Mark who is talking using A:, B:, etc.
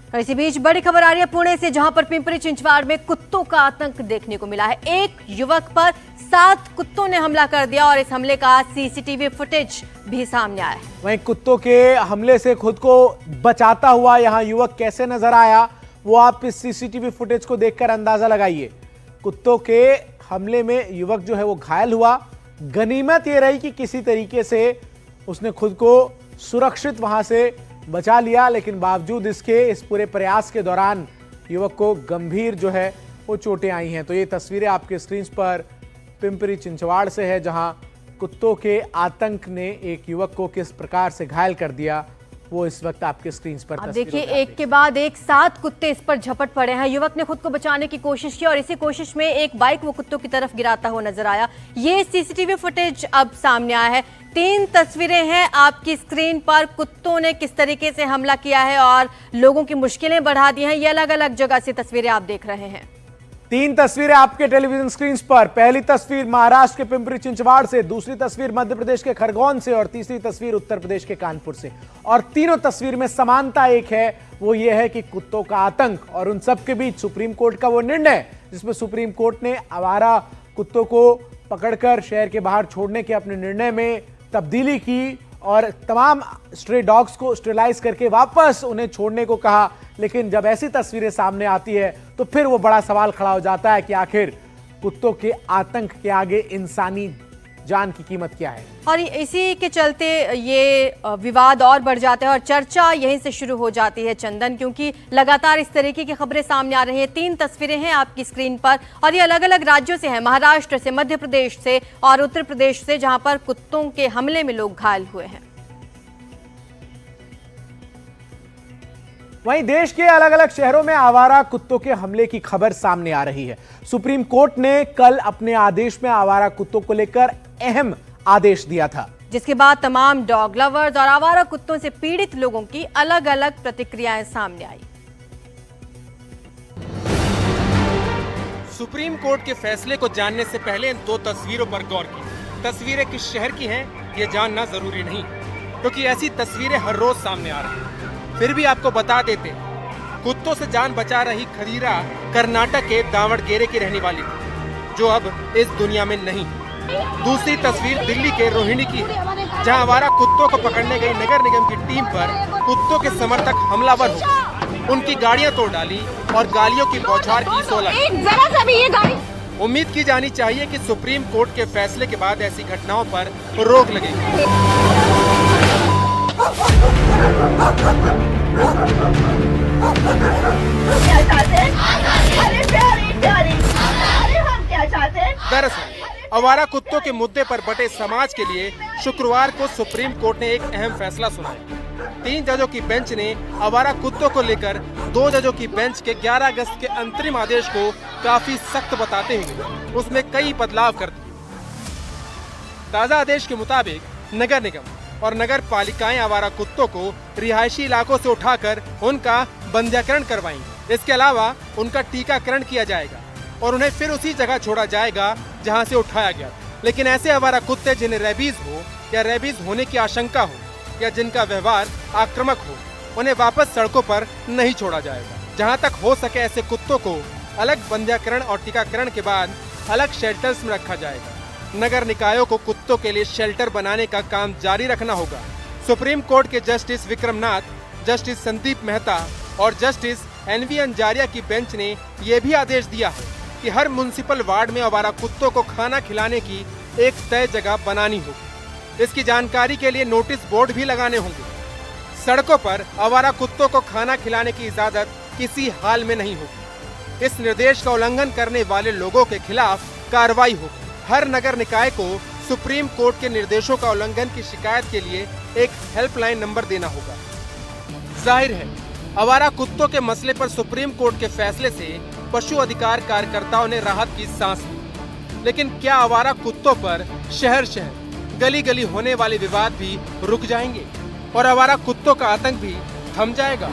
A: और इसी बीच बड़ी खबर आ रही है पुणे से, जहां पर पिंपरी चिंचवाड़ में कुत्तों का आतंक देखने को मिला है। एक युवक पर 7 कुत्तों ने हमला कर दिया और इस हमले का सीसीटीवी फुटेज भी सामने आया है।
B: वहीं कुत्तों के हमले से खुद को बचाता हुआ यहां युवक कैसे नजर आया, वो आप इस सीसीटीवी फुटेज को देखकर अंदाजा लगाइए। कुत्तों के हमले में युवक जो है वो घायल हुआ। गनीमत ये रही कि किसी तरीके से उसने खुद को सुरक्षित वहां से बचा लिया, लेकिन बावजूद इसके इस पूरे प्रयास के दौरान युवक को गंभीर जो है वो चोटें आई हैं। तो ये तस्वीरें आपके स्क्रीन पर पिंपरी चिंचवाड़ से है, जहां कुत्तों के आतंक ने एक युवक को किस प्रकार से घायल कर दिया, वो इस वक्त आपके स्क्रीन पर
A: अब देखिए, एक के बाद एक 7 कुत्ते इस पर झपट पड़े हैं। युवक ने खुद को बचाने की कोशिश की और इसी कोशिश में एक बाइक वो कुत्तों की तरफ गिराता हुआ नजर आया। ये सीसीटीवी फुटेज अब सामने आया है। 3 तस्वीरें हैं आपकी स्क्रीन पर। कुत्तों ने किस तरीके से हमला किया है और लोगों की मुश्किलें बढ़ा दी हैं, ये अलग अलग जगह से तस्वीरें आप देख रहे हैं।
B: 3 तस्वीरें आपके टेलीविजन स्क्रीन पर। पहली तस्वीर महाराष्ट्र के पिंपरी चिंचवाड़ से, दूसरी तस्वीर मध्य प्रदेश के खरगोन से और तीसरी तस्वीर उत्तर प्रदेश के कानपुर से। और तीनों तस्वीर में समानता एक है, वो ये है कि कुत्तों का आतंक और उन सब के बीच सुप्रीम कोर्ट का वो निर्णय, जिसमें सुप्रीम कोर्ट ने आवारा कुत्तों को पकड़कर शहर के बाहर छोड़ने के अपने निर्णय में तब्दीली की और तमाम स्ट्रे डॉग्स को स्टेरिलाइज करके वापस उन्हें छोड़ने को कहा। लेकिन जब ऐसी तस्वीरें सामने आती है तो फिर वो बड़ा सवाल खड़ा हो जाता है कि आखिर कुत्तों के आतंक के आगे इंसानी जान की कीमत क्या है।
A: और इसी के चलते ये विवाद और बढ़ जाता है और चर्चा यहीं से शुरू हो जाती है चंदन, क्योंकि लगातार इस तरीके की खबरें सामने आ रही हैं। 3 तस्वीरें हैं आपकी स्क्रीन पर और ये अलग अलग राज्यों से हैं, महाराष्ट्र से, मध्य प्रदेश से और उत्तर प्रदेश से, जहां पर कुत्तों के हमले में लोग घायल हुए हैं।
B: वहीं देश के अलग अलग शहरों में आवारा कुत्तों के हमले की खबर सामने आ रही है। सुप्रीम कोर्ट ने कल अपने आदेश में आवारा कुत्तों को लेकर अहम आदेश दिया था,
A: जिसके बाद तमाम डॉग लवर्स और आवारा कुत्तों से पीड़ित लोगों की अलग अलग प्रतिक्रियाएं सामने आई।
C: सुप्रीम कोर्ट के फैसले को जानने से पहले इन 2 तस्वीरों पर गौर की। तस्वीरें किस शहर की हैं, ये जानना जरूरी नहीं, क्योंकि ऐसी तस्वीरें हर रोज सामने आ रही हैं। फिर भी आपको बता देते, कुत्तों से जान बचा रही खदीरा कर्नाटक के दावणगेरे की रहने वाली थी, जो अब इस दुनिया में नहीं। दूसरी तस्वीर दिल्ली के रोहिणी की है, जहां आवारा कुत्तों को पकड़ने गई नगर निगम की टीम पर कुत्तों के समर्थक हमलावर हो गए, उनकी गाड़ियां तोड़ डाली और गालियों की बौछार की 16। उम्मीद की जानी चाहिए कि सुप्रीम कोर्ट के फैसले के बाद ऐसी घटनाओं पर रोक लगेगी। दरअसल आवारा कुत्तों के मुद्दे पर बटे समाज के लिए शुक्रवार को सुप्रीम कोर्ट ने एक अहम फैसला सुनाया। 3 जजों की बेंच ने आवारा कुत्तों को लेकर 2 जजों की बेंच के 11 अगस्त के अंतरिम आदेश को काफी सख्त बताते हुए उसमें कई बदलाव कर दिए। ताजा आदेश के मुताबिक नगर निगम और नगर पालिकाएं आवारा कुत्तों को रिहायशी इलाकों से उठाकर उनका बंध्याकरण करवाएंगे। इसके अलावा उनका टीकाकरण किया जाएगा और उन्हें फिर उसी जगह छोड़ा जाएगा जहां से उठाया गया। लेकिन ऐसे आवारा कुत्ते जिन्हें रेबीज हो या रेबीज होने की आशंका हो या जिनका व्यवहार आक्रामक हो, उन्हें वापस सड़कों पर नहीं छोड़ा जाएगा। जहां तक हो सके ऐसे कुत्तों को अलग बंध्याकरण और टीकाकरण के बाद अलग शेल्टर्स में रखा जाएगा। नगर निकायों को कुत्तों के लिए शेल्टर बनाने का काम जारी रखना होगा। सुप्रीम कोर्ट के जस्टिस विक्रमनाथ, जस्टिस संदीप मेहता और जस्टिस NV अंजारिया की बेंच ने यह भी आदेश दिया है कि हर म्युनिसिपल वार्ड में आवारा कुत्तों को खाना खिलाने की एक तय जगह बनानी होगी। इसकी जानकारी के लिए नोटिस बोर्ड भी लगाने होंगे। सड़कों पर आवारा कुत्तों को खाना खिलाने की इजाजत किसी हाल में नहीं होगी। इस निर्देश का उल्लंघन करने वाले लोगों के खिलाफ कार्रवाई होगी। हर नगर निकाय को सुप्रीम कोर्ट के निर्देशों का उल्लंघन की शिकायत के लिए एक हेल्पलाइन नंबर देना होगा। जाहिर है, आवारा कुत्तों के मसले पर सुप्रीम कोर्ट के फैसले से पशु अधिकार कार्यकर्ताओं ने राहत की सांस ली। लेकिन क्या आवारा कुत्तों पर शहर शहर, गली गली होने वाले विवाद भी रुक जाएंगे और आवारा कुत्तों का आतंक भी थम जाएगा?